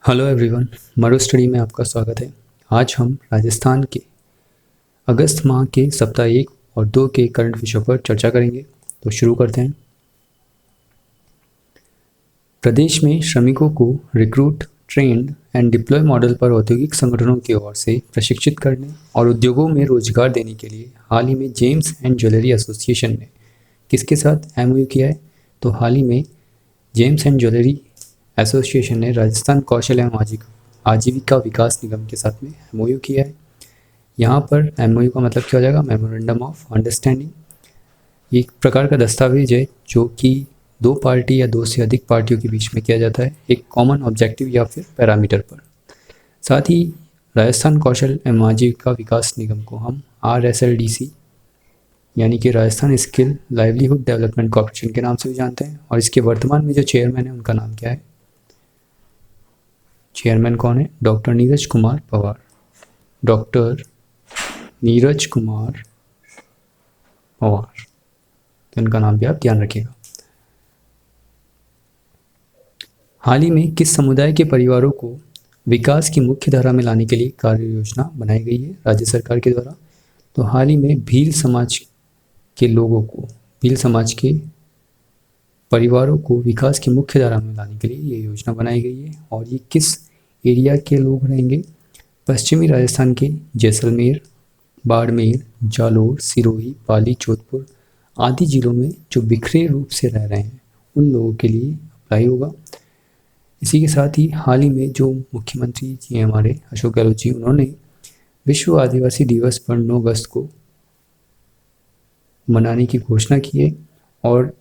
Hello everyone, मरो study में आपका स्वागत है। आज हम राजस्थान के अगस्त माह के सप्ताह 1 और 2 के करंट विषयों पर चर्चा करेंगे। तो शुरू करते हैं। प्रदेश में श्रमिकों को recruit, trend and deploy model पर औद्योगिक संगठनों की ओर से प्रशिक्षित करने और उद्योगों में रोजगार देने के लिए हाल ही में जेम्स एंड ज्वेलरी एसोसिएशन ने किसके साथ एमओयू किया है? तो हाल ही में जेम्स एंड ज्वेलरी एसोसिएशन ने राजस्थान कौशल एवं आजीविका विकास निगम के साथ में एमओयू किया है। यहाँ पर एमओयू का मतलब क्या हो जाएगा? Memorandum of understanding. ये एक प्रकार का दस्तावेज है जो कि दो पार्टी या दो से अधिक पार्टियों के बीच में किया जाता है, एक कॉमन ऑब्जेक्टिव या फिर पैरामीटर पर। साथ ही राजस्थान कौशल एवं आजीविका विकास निगम को हम RSLDC यानी कि Rajasthan skill livelihood development corporation के नाम से भी जानते हैं। और इसके वर्तमान में जो चेयरमैन है उनका नाम क्या है? चेयरमैन कौन है? डॉक्टर नीरज कुमार पवार। डॉक्टर नीरज कुमार पवार, तो इनका नाम भी आप ध्यान रखिएगा। हाल ही में किस समुदाय के परिवारों को विकास की मुख्य धारा में लाने के लिए कार्य योजना बनाई गई है राज्य सरकार के द्वारा? तो हाल ही में भील समाज के लोगों को, भील समाज के परिवारों को विकास की मुख्य धारा में लाने के लिए ये योजना बनाई गई है। और ये किस एरिया के लोग रहेंगे? पश्चिमी राजस्थान के जैसलमेर, बाड़मेर, जालोर, सिरोही, पाली, जोधपुर आदि जिलों में जो बिखरे रूप से रह रहे हैं उन लोगों के लिए अप्लाई होगा। इसी के साथ ही हाल ही में जो मुख्यमंत्री जी हैं हमारे अशोक गहलोत जी, उन्होंने विश्व आदिवासी दिवस पर 9 अगस्त को मनाने की घोषणा की है। और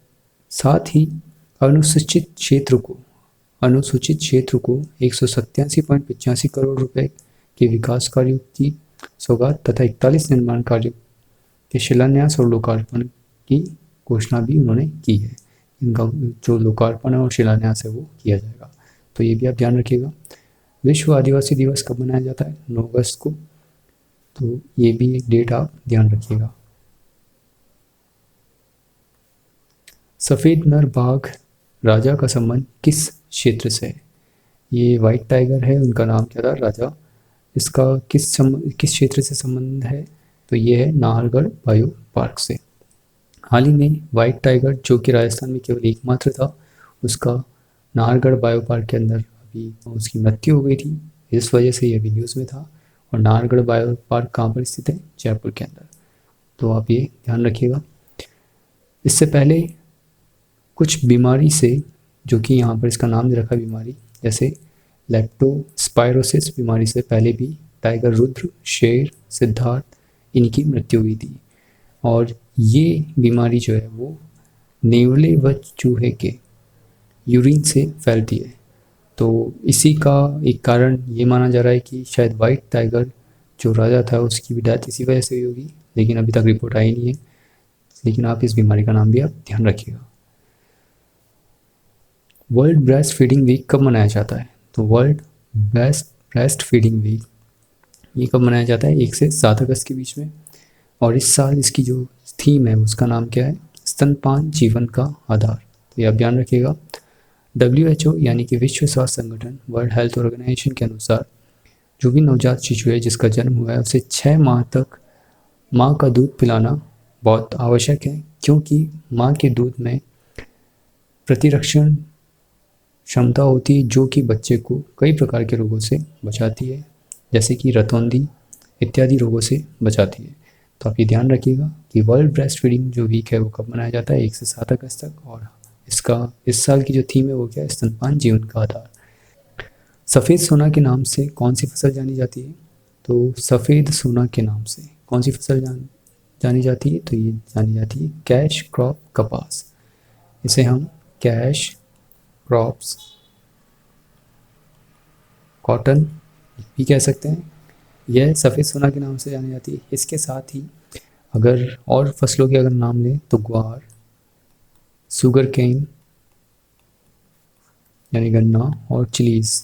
साथ ही अनुसूचित क्षेत्र को 187.85 करोड़ रुपए के विकास कार्यों की सौगात तथा 41 निर्माण कार्यों के शिलान्यास और लोकार्पण की घोषणा भी उन्होंने की है। इनका जो लोकार्पण और शिलान्यास है वो किया जाएगा, तो ये भी आप ध्यान रखिएगा। विश्व आदिवासी दिवस कब मनाया जाता है? 9 अगस्त को, तो ये भी एक डेट आप ध्यान रखिएगा। सफ़ेद नर बाघ राजा का संबंध किस क्षेत्र से है? ये वाइट टाइगर है, उनका नाम क्या था? राजा। इसका किस क्षेत्र से संबंध है? तो ये है नाहरगढ़ बायो पार्क से। हाल ही में वाइट टाइगर जो कि राजस्थान में केवल एकमात्र था, उसका नाहरगढ़ बायो पार्क के अंदर अभी उसकी मृत्यु हो गई थी। इस वजह से ये भी न्यूज़ में था। और नाहरगढ़ बायो पार्क कहाँ पर स्थित है? जयपुर के अंदर, तो आप ये ध्यान रखिएगा। इससे पहले कुछ बीमारी से, जो कि यहाँ पर इसका नाम दे रखा बीमारी, जैसे लेप्टोस्पायरोसिस बीमारी से पहले भी टाइगर रुद्र, शेर, सिद्धार्थ, इनकी मृत्यु हुई थी। और ये बीमारी जो है वो नेवले व चूहे के यूरिन से फैलती है। तो इसी का एक कारण ये माना जा रहा है कि शायद वाइट टाइगर जो राजा था उसकी भी डेथ इसी वजह से हुई होगी, लेकिन अभी तक रिपोर्ट आई नहीं है। लेकिन आप इस बीमारी का नाम भी आप ध्यान रखिएगा। वर्ल्ड ब्रेस्ट फीडिंग वीक कब मनाया जाता है? तो वर्ल्ड ब्रेस्ट फीडिंग वीक ये कब मनाया जाता है? 1 से 7 अगस्त के बीच में। और इस साल इसकी जो थीम है उसका नाम क्या है? स्तनपान जीवन का आधार। तो ये आप ध्यान रखिएगा। WHO यानी कि विश्व स्वास्थ्य संगठन, वर्ल्ड हेल्थ ऑर्गेनाइजेशन के अनुसार जो भी नवजात शिशु है जिसका जन्म हुआ है उसे 6 माह तक माँ का दूध पिलाना बहुत आवश्यक है, क्योंकि माँ के दूध में प्रतिरक्षण क्षमता होती है जो कि बच्चे को कई प्रकार के रोगों से बचाती है, जैसे कि रतौंधी इत्यादि रोगों से बचाती है। तो आप ये ध्यान रखिएगा कि वर्ल्ड ब्रेस्ट फीडिंग जो वीक है वो कब मनाया जाता है? 1 से 7 अगस्त तक। और इसका इस साल की जो थीम है वो क्या है? स्तनपान जीवन का आधार। सफ़ेद सोना के नाम से कौन सी फसल जानी जाती है? तो सफ़ेद सोना के नाम से कौन सी फसल जानी जाती है? तो ये जानी जाती है कैश क्रॉप कपास। इसे हम कैश क्रॉप्स कॉटन भी कह सकते हैं। यह सफ़ेद सोना के नाम से जानी जाती है। इसके साथ ही अगर और फसलों के अगर नाम लें तो ग्वार, शुगर केन यानी गन्ना, और चिलीज़,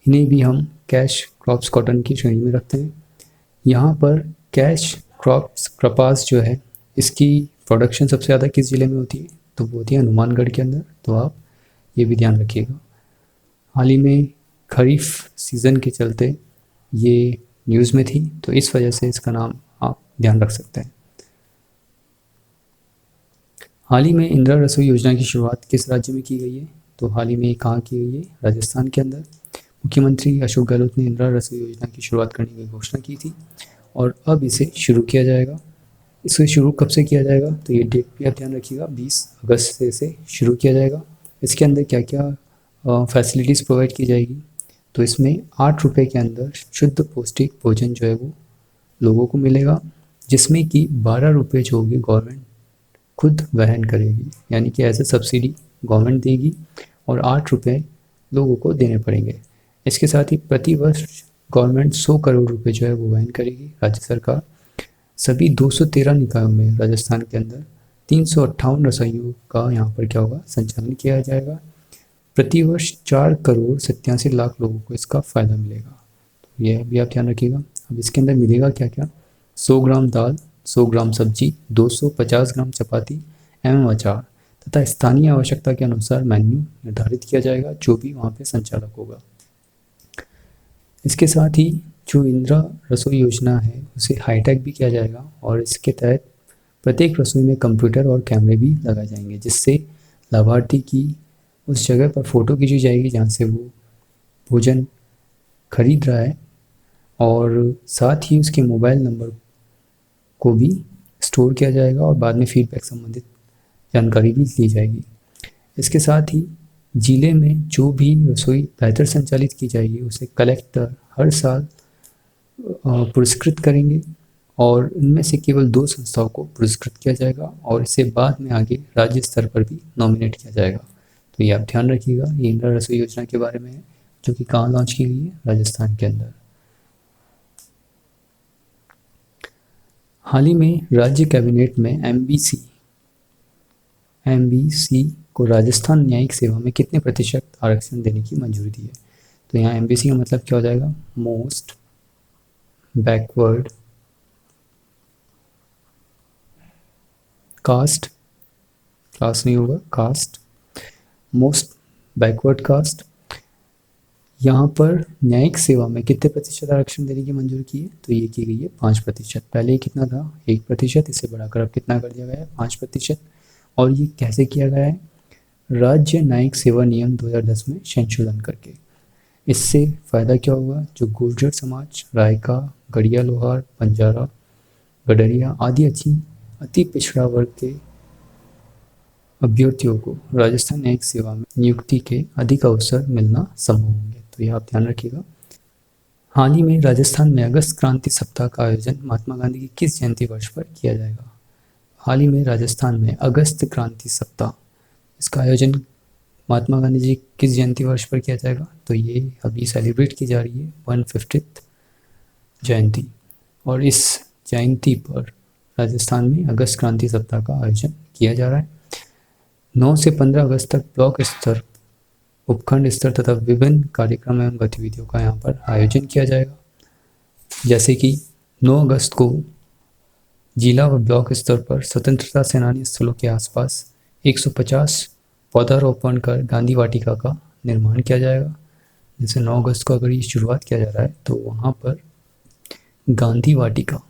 इन्हें भी हम कैश क्रॉप्स कॉटन की श्रेणी में रखते हैं। यहाँ पर कैश क्रॉप्स कपास जो है इसकी प्रोडक्शन सबसे ज़्यादा किस ज़िले में होती है? तो वो होती है हनुमानगढ़ के अंदर। तो आप ये भी ध्यान रखिएगा। हाल ही में खरीफ सीज़न के चलते ये न्यूज़ में थी, तो इस वजह से इसका नाम आप ध्यान रख सकते हैं। हाल ही में इंदिरा रसोई योजना की शुरुआत किस राज्य में की गई है? तो हाल ही में कहाँ की गई है? राजस्थान के अंदर। मुख्यमंत्री अशोक गहलोत ने इंदिरा रसोई योजना की शुरुआत करने की घोषणा की थी और अब इसे शुरू किया जाएगा। इसे शुरू कब से किया जाएगा? तो ये डेट भी आप ध्यान रखिएगा, 20 अगस्त से इसे शुरू किया जाएगा। इसके अंदर क्या क्या फैसिलिटीज़ प्रोवाइड की जाएगी? तो इसमें 8 रुपये के अंदर शुद्ध पौष्टिक भोजन जो है वो लोगों को मिलेगा, जिसमें कि 12 रुपये जो होगी गवर्नमेंट खुद वहन करेगी, यानी कि एज ए सब्सिडी गवर्नमेंट देगी और 8 रुपये लोगों को देने पड़ेंगे। इसके साथ ही प्रति वर्ष गवर्नमेंट 100 करोड़ रुपए जो है वो वहन करेगी, राज्य सरकार। सभी 213 निकायों में राजस्थान के अंदर 358 रसोइयों का यहाँ पर क्या होगा? संचालन किया जाएगा। प्रति वर्ष 4,87,00,000 लोगों को इसका फ़ायदा मिलेगा, तो यह भी आप ध्यान रखिएगा। अब इसके अंदर मिलेगा क्या क्या? 100 ग्राम दाल, 100 ग्राम सब्जी, 250 ग्राम चपाती एवं अचार तथा स्थानीय आवश्यकता के अनुसार मेन्यू निर्धारित किया जाएगा, जो भी वहाँ पे संचालक होगा। इसके साथ ही जो इंदिरा रसोई योजना है उसे हाईटेक भी किया जाएगा और इसके तहत प्रत्येक रसोई में कंप्यूटर और कैमरे भी लगाए जाएंगे, जिससे लाभार्थी की उस जगह पर फ़ोटो खींची जाएगी जहाँ से वो भोजन खरीद रहा है और साथ ही उसके मोबाइल नंबर को भी स्टोर किया जाएगा और बाद में फीडबैक संबंधित जानकारी भी ली जाएगी। इसके साथ ही ज़िले में जो भी रसोई बेहतर संचालित की जाएगी उसे कलेक्टर हर साल पुरस्कृत करेंगे और इनमें से केवल 2 संस्थाओं को पुरस्कृत किया जाएगा और इसे बाद में आगे राज्य स्तर पर भी नॉमिनेट किया जाएगा। तो ये आप ध्यान रखिएगा, ये इंदिरा रसोई योजना के बारे में है, जो कि कहाँ लॉन्च की गई है? राजस्थान के अंदर। हाल ही में राज्य कैबिनेट में एमबीसी को राजस्थान न्यायिक सेवा में कितने प्रतिशत आरक्षण देने की मंजूरी दी है? तो यहाँ एमबीसी का मतलब क्या हो जाएगा? मोस्ट बैकवर्ड कास्ट, क्लास नहीं होगा, कास्ट, मोस्ट बैकवर्ड कास्ट। यहाँ पर न्यायिक सेवा में कितने प्रतिशत आरक्षण देने की मंजूरी की है? तो ये की गई है 5%। पहले कितना था? 1%, इसे बढ़ाकर अब कितना कर दिया गया है? 5%। और ये कैसे किया गया है? राज्य न्यायिक सेवा नियम 2010 में संशोधन करके। इससे फ़ायदा क्या होगा? जो गुर्जर समाज, रायका, गढ़िया लोहार, बंजारा, गडरिया आदि अति पिछड़ा वर्ग के अभ्यर्थियों को राजस्थान न्यायिक सेवा में नियुक्ति के अधिक अवसर मिलना संभव होंगे, तो यह आप ध्यान रखिएगा। हाल ही में राजस्थान में अगस्त क्रांति सप्ताह का आयोजन महात्मा गांधी की किस जयंती वर्ष पर किया जाएगा? हाल ही में राजस्थान में अगस्त क्रांति सप्ताह, इसका आयोजन महात्मा गांधी जी किस जयंती वर्ष पर किया जाएगा? तो ये अभी सेलिब्रेट की जा रही है 150th जयंती और इस जयंती पर राजस्थान में अगस्त क्रांति सप्ताह का आयोजन किया जा रहा है। 9 से 15 अगस्त तक ब्लॉक स्तर, उपखंड स्तर तथा विभिन्न कार्यक्रम एवं गतिविधियों का यहाँ पर आयोजन किया जाएगा, जैसे कि 9 अगस्त को जिला व ब्लॉक स्तर पर स्वतंत्रता सेनानी स्थलों के आसपास 150 पौधारोपण कर गांधी वाटिका का निर्माण किया जाएगा। जैसे 9 अगस्त को अगर ये शुरुआत किया जा रहा है तो वहाँ पर गांधी वाटिका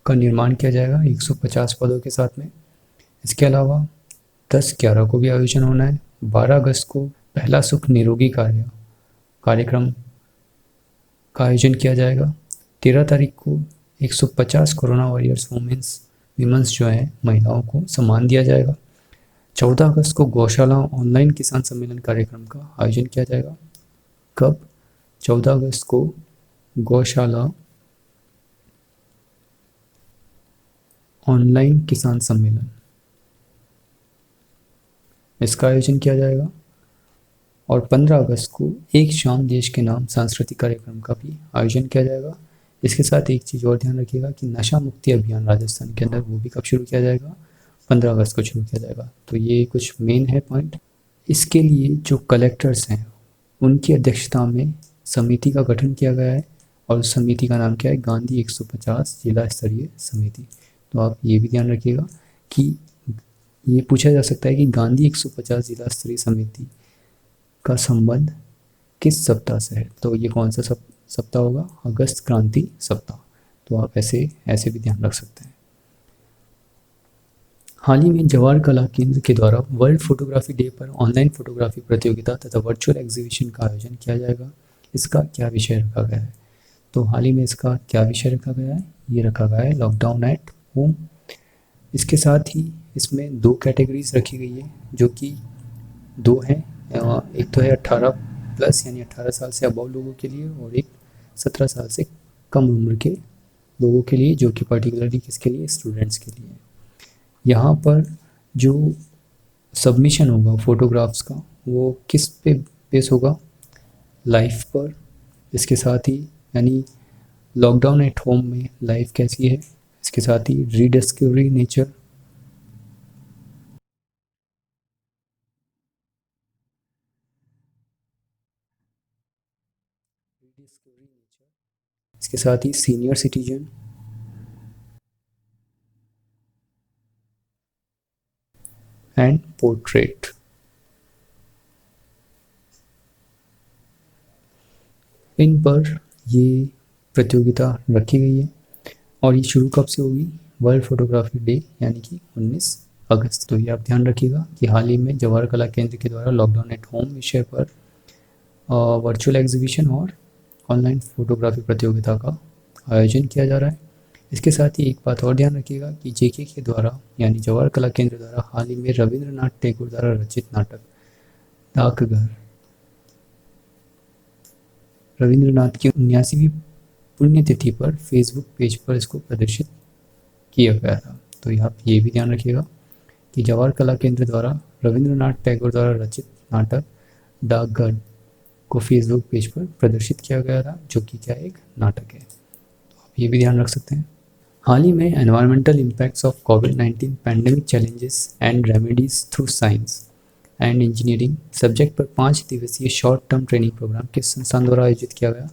का निर्माण किया जाएगा 150 पौधों के साथ में। इसके अलावा 10/11 को भी आयोजन होना है। 12 अगस्त को पहला सुख निरोगी कार्यक्रम का आयोजन किया जाएगा। 13 तारीख को 150 कोरोना वॉरियर्स वीमेंस जो है महिलाओं को सम्मान दिया जाएगा। 14 अगस्त को गौशाला ऑनलाइन किसान सम्मेलन कार्यक्रम का आयोजन किया जाएगा। कब? 14 अगस्त को गौशाला ऑनलाइन किसान सम्मेलन, इसका आयोजन किया जाएगा। और 15 अगस्त को एक शाम देश के नाम सांस्कृतिक कार्यक्रम का भी आयोजन किया जाएगा। इसके साथ एक चीज़ और ध्यान रखिएगा कि नशा मुक्ति अभियान राजस्थान के अंदर वो भी कब शुरू किया जाएगा? 15 अगस्त को शुरू किया जाएगा। तो ये कुछ मेन है पॉइंट। इसके लिए जो कलेक्टर्स हैं उनकी अध्यक्षता में समिति का गठन किया गया है और उस समिति का नाम क्या है? गांधी 150 जिला स्तरीय समिति। तो आप ये भी ध्यान रखिएगा कि ये पूछा जा सकता है कि गांधी 150 जिला स्तरीय समिति का संबंध किस सप्ताह से है? तो ये कौन सा सप्ताह होगा? अगस्त क्रांति सप्ताह। तो आप ऐसे ऐसे भी ध्यान रख सकते हैं। हाल ही में जवाहर कला केंद्र के द्वारा वर्ल्ड फोटोग्राफी डे पर ऑनलाइन फोटोग्राफी प्रतियोगिता तथा वर्चुअल एग्जीबिशन का आयोजन किया जाएगा। इसका क्या विषय रखा गया है? तो हाल ही में इसका क्या विषय रखा गया है? ये रखा गया है लॉकडाउन एट होम। इसके साथ ही इसमें दो कैटेगरीज रखी गई है, जो कि दो हैं। एक तो है 18 प्लस यानी 18 साल से अबव लोगों के लिए, और एक 17 साल से कम उम्र के लोगों के लिए, जो कि पर्टिकुलरली किसके लिए? स्टूडेंट्स के लिए। यहाँ पर जो सबमिशन होगा फोटोग्राफ्स का वो किस पे बेस होगा? लाइफ पर। इसके साथ ही यानी लॉकडाउन एट होम में लाइफ कैसी है, इसके साथ ही रीडिस्कवरी नेचर, इसके साथ ही सीनियर सिटीजन एंड पोर्ट्रेट। इन पर ये प्रतियोगिता रखी गई है और ये शुरू कब से होगी? वर्ल्ड फोटोग्राफी डे यानी कि 19 अगस्त। तो ये आप ध्यान रखिएगा कि हाल ही में जवाहर कला केंद्र के द्वारा लॉकडाउन एट होम विषय पर वर्चुअल एग्जीबिशन और ऑनलाइन फोटोग्राफी प्रतियोगिता का आयोजन किया जा रहा है। इसके साथ ही एक बात और ध्यान रखिएगा कि जेके के द्वारा यानी जवाहर कला केंद्र द्वारा हाल ही में रविंद्रनाथ टैगोर द्वारा रचित नाटक डाकघर, रविंद्रनाथ की 79वीं पुण्यतिथि पर फेसबुक पेज पर इसको प्रदर्शित किया गया था। तो आप ये भी ध्यान रखिएगा कि जवाहर कला केंद्र द्वारा रविंद्रनाथ टैगोर द्वारा रचित नाटक डाकघर को फेसबुक पेज पर प्रदर्शित किया गया था, जो कि क्या एक नाटक है। तो आप ये भी ध्यान रख सकते हैं। हाल ही में environmental impacts of covid pandemic challenges and remedies through science and engineering subject पर 5 दिवसीय शॉर्ट टर्म ट्रेनिंग प्रोग्राम किस संस्थान द्वारा आयोजित किया गया?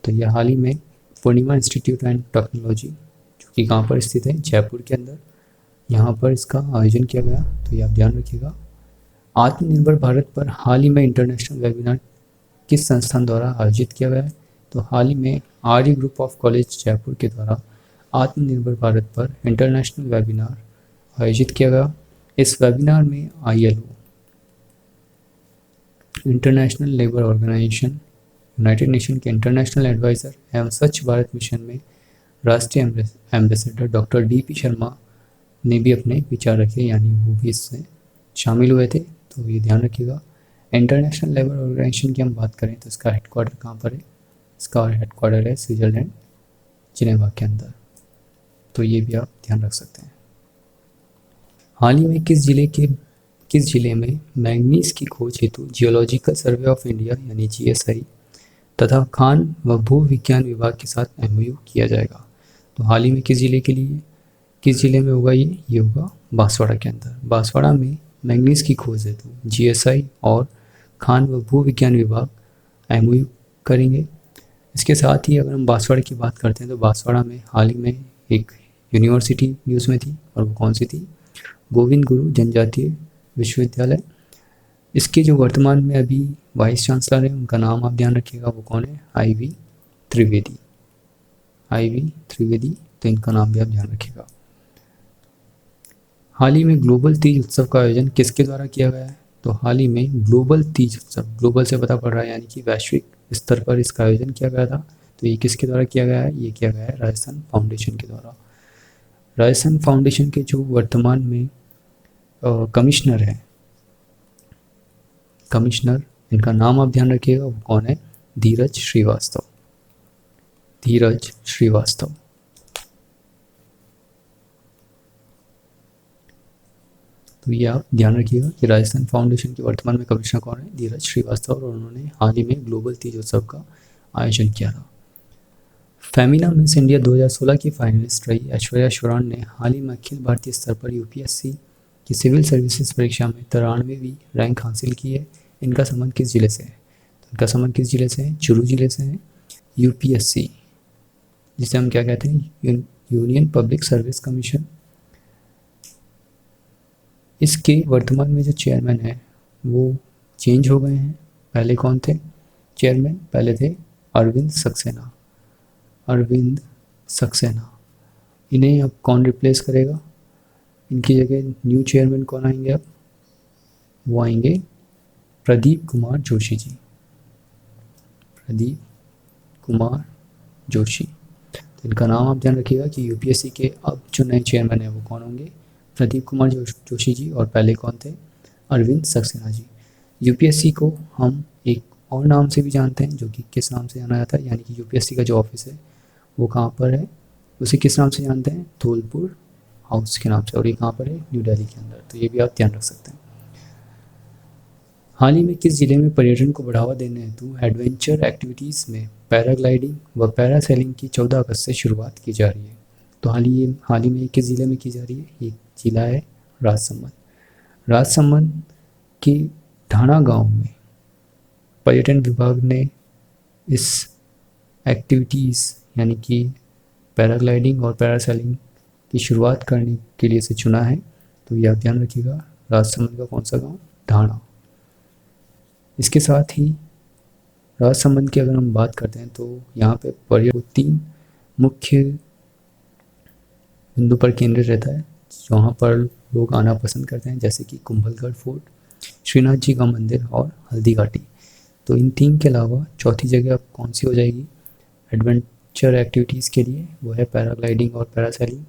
तो यह हाल ही में पूर्णिमा इंस्टीट्यूट एंड टेक्नोलॉजी, जो कि कहाँ पर स्थित है? जयपुर के अंदर, यहाँ पर इसका आयोजन किया गया। तो ये आप ध्यान रखिएगा। आत्मनिर्भर भारत पर हाल ही में इंटरनेशनल वेबिनार किस संस्थान द्वारा आयोजित किया गया है? तो हाल ही में आर्य ग्रुप ऑफ कॉलेज जयपुर के द्वारा आत्मनिर्भर भारत पर इंटरनेशनल वेबिनार आयोजित किया गया। इस वेबिनार में ILO, international labour organisation, united nation के इंटरनेशनल एडवाइज़र एवं स्वच्छ भारत मिशन में राष्ट्रीय एम्बेसडर डॉक्टर DP शर्मा ने भी अपने विचार रखे, यानी वो भी इसमें शामिल हुए थे। तो ये ध्यान रखिएगा। इंटरनेशनल लेबर ऑर्गेनाइजेशन की हम बात करें तो इसका हेडक्वार्टर कहाँ पर है? इसका हेडक्वार्टर है स्विट्ज़रलैंड, जिनेवा के अंदर। तो ये भी आप ध्यान रख सकते हैं। हाल ही में किस जिले में मैंगनीज की खोज हेतु जियोलॉजिकल सर्वे ऑफ इंडिया यानी GSI तथा खान व भू विज्ञान विभाग के साथ MOU किया जाएगा? तो हाल ही में किस जिले में होगा? ये होगा बांसवाड़ा के अंदर। बांसवाड़ा में मैंगनीज की खोज हेतु GSI और खान व भू विज्ञान विभाग MOU करेंगे। इसके साथ ही अगर हम बांसवाड़ा की बात करते हैं तो बांसवाड़ा में हाल ही में एक यूनिवर्सिटी न्यूज़ में थी, और वो कौन सी थी? गोविंद गुरु जनजातीय विश्वविद्यालय। इसके जो वर्तमान में अभी वाइस चांसलर हैं उनका नाम आप ध्यान रखिएगा, वो कौन है? IV त्रिवेदी। तो इनका नाम भी आप ध्यान रखिएगा। हाल ही में ग्लोबल तीज उत्सव का आयोजन किसके द्वारा किया गया है? तो हाल ही में ग्लोबल तीज उत्सव, ग्लोबल से पता पड़ रहा है यानी कि वैश्विक स्तर पर इसका आयोजन किया गया था। तो ये किसके द्वारा किया गया है? ये किया गया है राजस्थान फाउंडेशन के द्वारा। राजस्थान फाउंडेशन के जो वर्तमान में कमिश्नर हैं, इनका नाम आप ध्यान रखिएगा, वो कौन है? धीरज श्रीवास्तव। तो ये आप ध्यान रखिएगा कि राजस्थान फाउंडेशन के वर्तमान में कमिश्नर कौन है? धीरज श्रीवास्तव, और उन्होंने हाल ही में ग्लोबल तीज उत्सव का आयोजन किया था। फेमिना मिस इंडिया 2016 की फाइनलिस्ट रही ऐश्वर्या शुरान ने हाल ही में अखिल भारतीय स्तर पर UPSC की सिविल सर्विसेज परीक्षा में 93वीं रैंक हासिल की है। इनका संबंध किस जिले से है? तो इनका संबंध किस जिले से है? चुरू जिले से है। UPSC, जिसे हम क्या कहते हैं? Union public service commission. इसके वर्तमान में जो चेयरमैन है वो चेंज हो गए हैं, पहले कौन थे चेयरमैन? पहले थे अरविंद सक्सेना। अरविंद सक्सेना, इन्हें अब कौन रिप्लेस करेगा? इनकी जगह न्यू चेयरमैन कौन आएंगे अब? वो आएंगे प्रदीप कुमार जोशी जी। प्रदीप कुमार जोशी। तो इनका नाम आप ध्यान रखिएगा कि यूपीएससी के अब जो नए चेयरमैन हैं वो कौन होंगे? प्रदीप कुमार जोशी जी। और पहले कौन थे? अरविंद सक्सेना जी। यूपीएससी को हम एक और नाम से भी जानते हैं, जो कि किस नाम से जाना जाता है, यानी कि यूपीएससी का जो ऑफिस है वो कहाँ पर है, उसे किस नाम से जानते हैं? धौलपुर हाउस के नाम से। और ये कहाँ पर है? न्यू दिल्ली के अंदर। तो ये भी आप ध्यान रख सकते हैं। हाल ही में किस जिले में पर्यटन को बढ़ावा देने हेतु एडवेंचर एक्टिविटीज़ में पैराग्लाइडिंग व पैरासेलिंग की 14 अगस्त से शुरुआत की जा रही है? तो हाल ही में किस जिले में की जा रही है? ये जिला है राजसमंद। राजसमंद के ढाणा गांव में पर्यटन विभाग ने इस एक्टिविटीज़ यानी कि पैराग्लाइडिंग और पैरासेलिंग की शुरुआत करने के लिए से चुना है। तो ये आप ध्यान रखिएगा, राजसमंद का कौन सा गांव? ढाणा। इसके साथ ही राजसमंद की अगर हम बात करते हैं तो यहाँ पे पर्यटन 3 मुख्य बिंदु पर केंद्रित रहता है जहाँ पर लोग आना पसंद करते हैं, जैसे कि कुंभलगढ़ फोर्ट, श्रीनाथ जी का मंदिर और हल्दी घाटी। तो इन 3 के अलावा चौथी जगह अब कौन सी हो जाएगी एडवेंचर एक्टिविटीज़ के लिए? वो है पैराग्लाइडिंग और पैरासेलिंग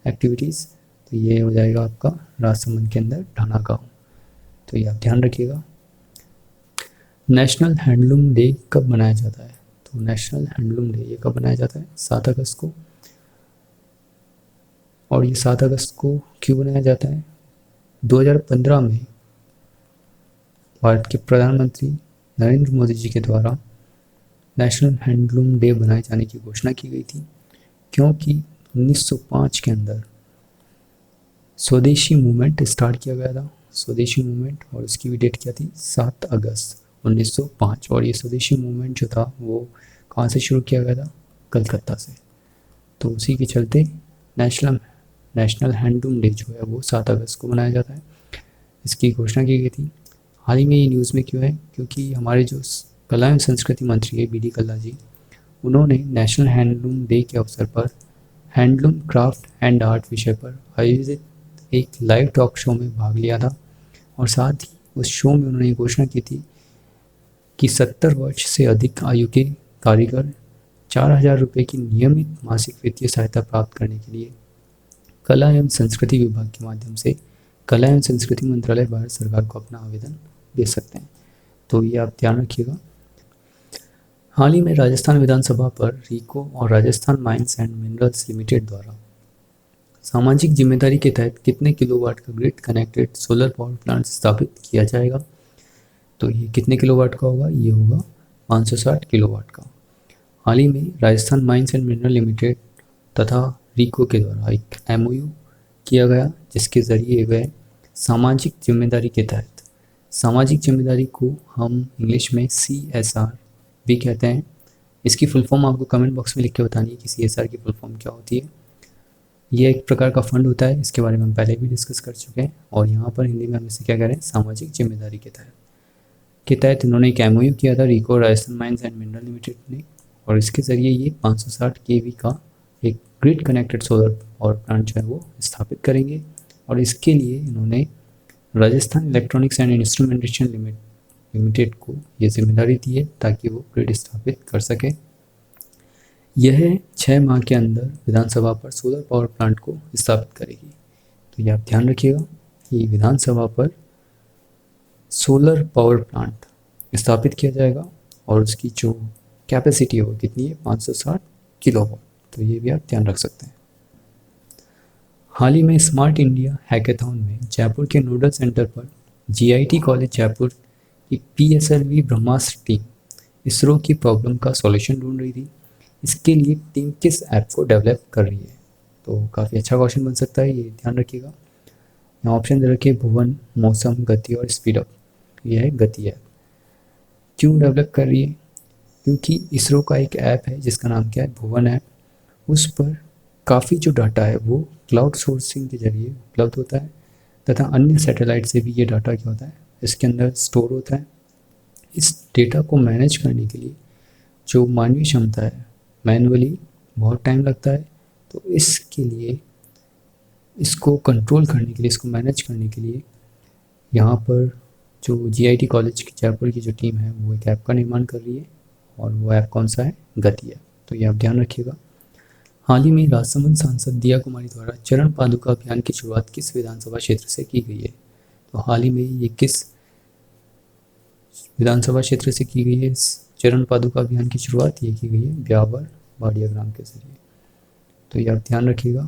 एक्टिविटीज़। तो ये हो जाएगा आपका राजसमंद के अंदर ढाणा गाँव। तो ये आप ध्यान रखिएगा। नेशनल हैंडलूम डे कब मनाया जाता है? तो नेशनल हैंडलूम डे ये कब मनाया जाता है? 7 अगस्त को। और ये 7 अगस्त को क्यों मनाया जाता है? 2015 में भारत के प्रधानमंत्री नरेंद्र मोदी जी के द्वारा नेशनल हैंडलूम डे बनाए जाने की घोषणा की गई थी, क्योंकि 1905 के अंदर स्वदेशी मूवमेंट स्टार्ट किया गया था। स्वदेशी मूवमेंट, और उसकी भी डेट क्या थी? 7 अगस्त 1905। और ये स्वदेशी मूवमेंट जो था वो कहाँ से शुरू किया गया था? कलकत्ता से। तो उसी के चलते नेशनल हैंडलूम डे जो है वो 7 अगस्त को मनाया जाता है। इसकी घोषणा की गई थी। हाल ही में ये न्यूज़ में क्यों है? क्योंकि हमारे जो कला एवं संस्कृति मंत्री है बी.डी. कल्ला जी, उन्होंने नेशनल हैंडलूम डे के अवसर पर हैंडलूम क्राफ्ट एंड आर्ट विषय पर आयोजित एक लाइव टॉक शो में भाग लिया था। और साथ ही उस शो में उन्होंने घोषणा की थी कि 70 वर्ष से अधिक आयु के कारीगर 4,000 रुपये की नियमित मासिक वित्तीय सहायता प्राप्त करने के लिए कला एवं संस्कृति विभाग के माध्यम से कला एवं संस्कृति मंत्रालय भारत सरकार को अपना आवेदन दे सकते हैं। तो ये आप ध्यान रखिएगा। हाल ही में राजस्थान विधानसभा पर रीको और Rajasthan mines and minerals limited द्वारा सामाजिक जिम्मेदारी के तहत कितने किलोवाट का grid connected solar power plant स्थापित किया जाएगा? तो ये कितने किलोवाट का होगा? ये होगा 560 किलोवाट का। हाल ही में Rajasthan mines and mineral limited तथा रीको के द्वारा एक MOU किया गया, जिसके ज़रिए वह सामाजिक जिम्मेदारी के तहत, सामाजिक जिम्मेदारी को हम इंग्लिश में CSR भी कहते हैं। इसकी फुल फॉर्म आपको कमेंट बॉक्स में लिख के बतानी है कि CSR की फुल फॉर्म क्या होती है। ये एक प्रकार का फंड होता है, इसके बारे में हम पहले भी डिस्कस कर चुके हैं। और यहाँ पर हिंदी में हम इसे क्या कह रहे हैं? सामाजिक जिम्मेदारी के तहत इन्होंने एक MOU किया था RIICO Rajasthan mines and mineral limited ने, और इसके ज़रिए ये 560 kV का एक grid connected solar power plant जो है वो स्थापित करेंगे। और इसके लिए इन्होंने Rajasthan electronics and instrumentation limited को ये जिम्मेदारी दी है ताकि वो ग्रिड स्थापित कर सके। यह 6 माह के अंदर विधानसभा पर सोलर पावर प्लांट को स्थापित करेगी। तो ये आप ध्यान रखिएगा कि विधानसभा पर सोलर पावर प्लांट स्थापित किया जाएगा और उसकी जो कैपेसिटी है वो कितनी है? 560 किलोवाट। तो ये भी आप ध्यान रख सकते हैं। हाल ही में स्मार्ट इंडिया हैकेथॉन में जयपुर के नोडल सेंटर पर GIT कॉलेज जयपुर की PSLV ब्रह्मास्त्र टीम इसरो की प्रॉब्लम का सॉल्यूशन ढूंढ रही थी। इसके लिए टीम किस ऐप को डेवलप कर रही है? तो काफ़ी अच्छा क्वेश्चन बन सकता है, ये ध्यान रखिएगा। यहाँ ऑप्शन दे रखे भुवन, मौसम, गति और स्पीड अप। यह है गति ऐप। क्यों डेवलप कर रही है? क्योंकि इसरो का एक ऐप है जिसका नाम क्या है? भुवन ऐप। उस पर काफ़ी जो डाटा है वो क्लाउड सोर्सिंग के जरिए उपलब्ध होता है तथा अन्य सैटेलाइट से भी ये डाटा क्या होता है? इसके अंदर स्टोर होता है। इस डेटा को मैनेज करने के लिए जो मानवीय क्षमता है, मैनुअली बहुत टाइम लगता है। तो इसके लिए, इसको कंट्रोल करने के लिए, इसको मैनेज करने के लिए यहाँ पर जो GIT कॉलेज की जयपुर की जो टीम है वो एक ऐप का निर्माण कर रही है, और वो ऐप कौन सा है? गति ऐप। तो ये आप ध्यान रखिएगा। हाल ही में राजसमंद सांसद दिया कुमारी द्वारा चरण पादुका अभियान की शुरुआत किस विधानसभा क्षेत्र से की गई है? तो हाल ही में ये किस विधानसभा क्षेत्र से की गई है? इस चरण पादुका अभियान की शुरुआत ये की गई है ब्यावर बाड़िया ग्राम के जरिए। तो ये आप ध्यान रखिएगा।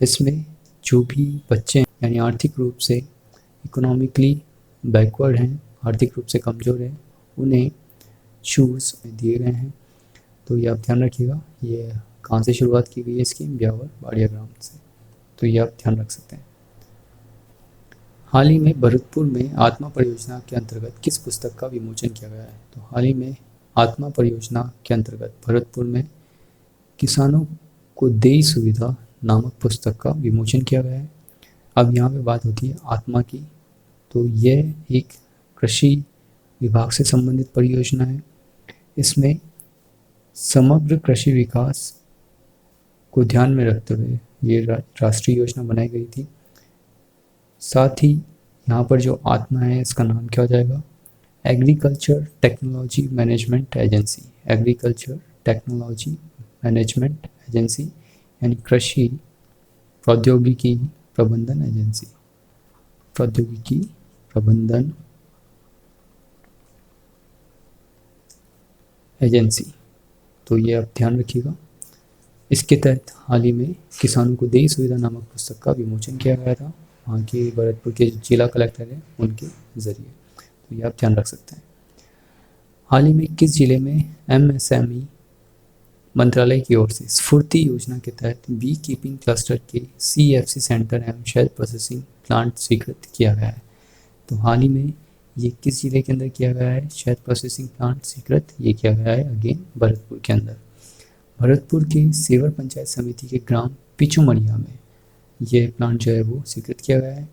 इसमें जो भी बच्चे हैं, यानी आर्थिक रूप से इकोनॉमिकली बैकवर्ड हैं, आर्थिक रूप से कमज़ोर हैं, उन्हें शूज़ दिए गए हैं। तो ये आप ध्यान रखिएगा। ये कहाँ से शुरुआत की गई है इसकी? ब्यावर बाड़िया ग्राम से। तो ये आप ध्यान रख सकते हैं। हाल ही में भरतपुर में आत्मा परियोजना के अंतर्गत किस पुस्तक का विमोचन किया गया है? तो हाल ही में आत्मा परियोजना के अंतर्गत भरतपुर में किसानों को देई सुविधा नामक पुस्तक का विमोचन किया गया है। अब यहाँ पे बात होती है आत्मा की। तो यह एक कृषि विभाग से संबंधित परियोजना है। इसमें समग्र कृषि विकास को ध्यान में रखते हुए ये राष्ट्रीय योजना बनाई गई थी। साथ ही यहाँ पर जो आत्मा है इसका नाम क्या हो जाएगा? Agriculture technology management agency. Agriculture technology management agency यानी कृषि प्रौद्योगिकी प्रबंधन एजेंसी। प्रौद्योगिकी प्रबंधन एजेंसी। तो ये आप ध्यान रखिएगा। इसके तहत हाल ही में किसानों को देई सुविधा नामक पुस्तक का विमोचन किया गया था, वहाँ के भरतपुर के जिला कलेक्टर हैं उनके ज़रिए। तो ये आप ध्यान रख सकते हैं। हाल ही में किस जिले में MSME मंत्रालय की ओर से स्फूर्ति योजना के तहत बी कीपिंग क्लस्टर के CFC सेंटर एवं शहद प्रोसेसिंग प्लांट स्वीकृत किया गया है? तो हाल ही में ये किस जिले के अंदर किया गया है? शहद प्रोसेसिंग प्लांट स्वीकृत ये किया गया है अगेन भरतपुर के अंदर। भरतपुर के सेवर पंचायत समिति के ग्राम पिचुमड़िया में ये प्लांट जो है वो स्वीकृत किया गया है।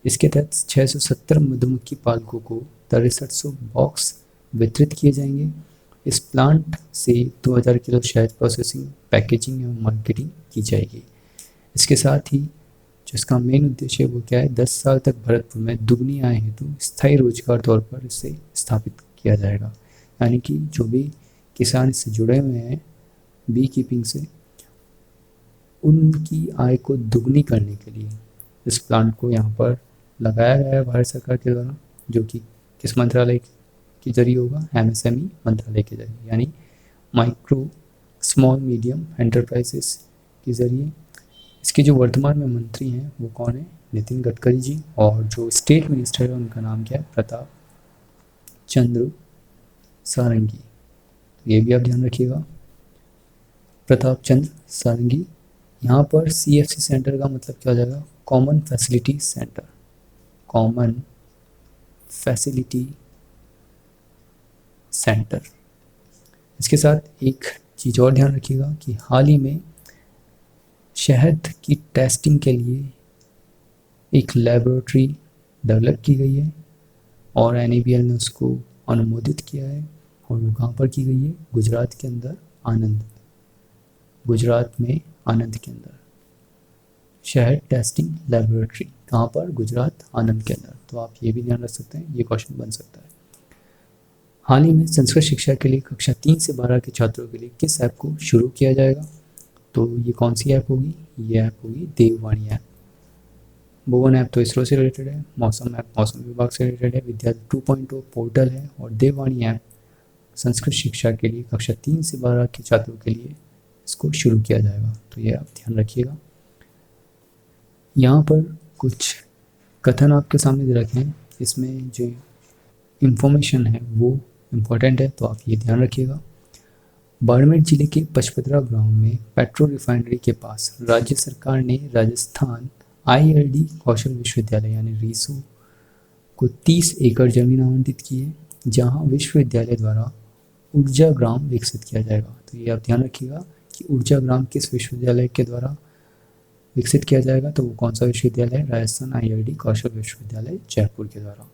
इसके तहत 670 मधुमक्खी पालकों को 6300 बॉक्स वितरित किए जाएंगे। इस प्लांट से 2000 किलो शहद प्रोसेसिंग, पैकेजिंग एवं मार्केटिंग की जाएगी। इसके साथ ही जो इसका मेन उद्देश्य है वो क्या है? 10 साल तक भरतपुर में दुगनी आय हेतु स्थायी रोजगार तौर पर इसे स्थापित किया जाएगा। यानी कि जो भी किसान इससे जुड़े हुए हैं बी कीपिंग से, उनकी आय को दुगनी करने के लिए इस प्लांट को यहाँ पर लगाया गया है भारत सरकार के द्वारा, जो कि किस मंत्रालय के जरिए होगा? MSME मंत्रालय के जरिए, यानी माइक्रो स्मॉल मीडियम एंटरप्राइजेस के जरिए। इसके जो वर्तमान में मंत्री हैं वो कौन है? नितिन गडकरी जी। और जो स्टेट मिनिस्टर है उनका नाम क्या है? प्रताप चंद्र सारंगी। तो ये भी आप ध्यान रखिएगा, प्रताप चंद्र सारंगी। यहाँ पर CFC सेंटर का मतलब क्या हो जाएगा? Common facility centre. Common facility centre. इसके साथ एक चीज़ और ध्यान रखिएगा कि हाल ही में शहद की टेस्टिंग के लिए एक लेबोरेटरी डेवलप की गई है और NABL ने उसको अनुमोदित किया है। और वो कहाँ पर की गई है? गुजरात के अंदर, आनंद, गुजरात में आनंद के अंदर शहद टेस्टिंग लेबोरेटरी। कहाँ पर? गुजरात, आनंद के अंदर। तो आप ये भी ध्यान रख सकते हैं, ये क्वेश्चन बन सकता है। हाल ही में संस्कृत शिक्षा के लिए कक्षा 3 से 12 के छात्रों के लिए किस ऐप को शुरू किया जाएगा? तो ये कौन सी ऐप होगी? ये ऐप होगी देववाणी ऐप। भुवन ऐप तो इसरो से रिलेटेड है, मौसम ऐप मौसम विभाग से रिलेटेड है, विद्यार्थी 2.0 पोर्टल है, और देववाणी ऐप संस्कृत शिक्षा के लिए कक्षा 3 से 12 के छात्रों के लिए इसको शुरू किया जाएगा। तो ये आप ध्यान रखिएगा। यहाँ पर कुछ कथन आपके सामने दे रखे हैं, इसमें जो इंफॉर्मेशन है वो इम्पोर्टेंट है, तो आप ये ध्यान रखिएगा। बाड़मेर जिले के पचपदरा गांव में पेट्रोल रिफाइनरी के पास राज्य सरकार ने राजस्थान ILD कौशल विश्वविद्यालय यानी रीसू को 30 एकड़ जमीन आवंटित की है, जहां विश्वविद्यालय द्वारा ऊर्जा ग्राम विकसित किया जाएगा। तो ये आप ध्यान रखिएगा कि ऊर्जा ग्राम किस विश्वविद्यालय के द्वारा विकसित किया जाएगा, तो वो कौन सा विश्वविद्यालय है? राजस्थान ILD कौशल विश्वविद्यालय जयपुर के द्वारा।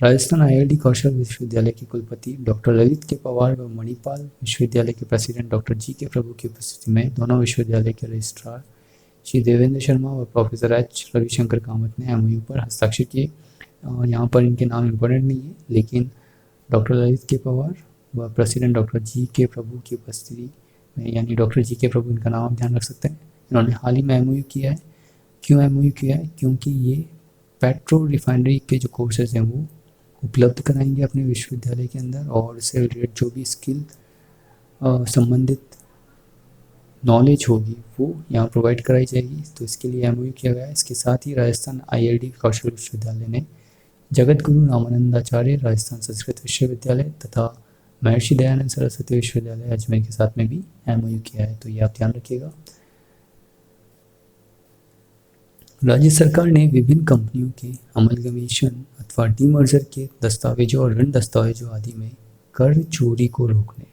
राजस्थान IIT कौशल विश्वविद्यालय के कुलपति डॉक्टर ललित के पवार व मणिपाल विश्वविद्यालय के प्रेसिडेंट डॉक्टर जी.के. प्रभु की उपस्थिति में दोनों विश्वविद्यालय के रजिस्ट्रार श्री देवेंद्र शर्मा व प्रोफेसर एच रविशंकर कामत ने MOU पर हस्ताक्षर किए। और यहाँ पर इनके नाम इम्पोर्टेंट नहीं है, लेकिन डॉक्टर ललित के पवार व प्रेसिडेंट डॉक्टर जी.के. प्रभु की उपस्थिति में, यानी डॉक्टर जी.के. प्रभु इनका नाम आप ध्यान रख सकते हैं। इन्होंने हाल ही में MOU किया है। क्यों MOU किया है? क्योंकि ये पेट्रो रिफाइनरी के जो कोर्सेज हैं वो उपलब्ध कराएंगे अपने विश्वविद्यालय के अंदर, और इससे रिलेटेड जो भी स्किल संबंधित नॉलेज होगी वो यहाँ प्रोवाइड कराई जाएगी। तो इसके लिए MOU किया गया है। इसके साथ ही राजस्थान IIT कौशल विश्वविद्यालय ने जगत गुरु रामानंदाचार्य राजस्थान संस्कृत विश्वविद्यालय तथा महर्षि दयानंद सरस्वती विश्वविद्यालय अजमेर के साथ में भी MOU किया है। तो ये आप ध्यान रखिएगा। राज्य सरकार ने विभिन्न कंपनियों के अमलगमेशन अथवा डीमर्जर के दस्तावेजों और ऋण दस्तावेजों आदि में कर चोरी को रोकने,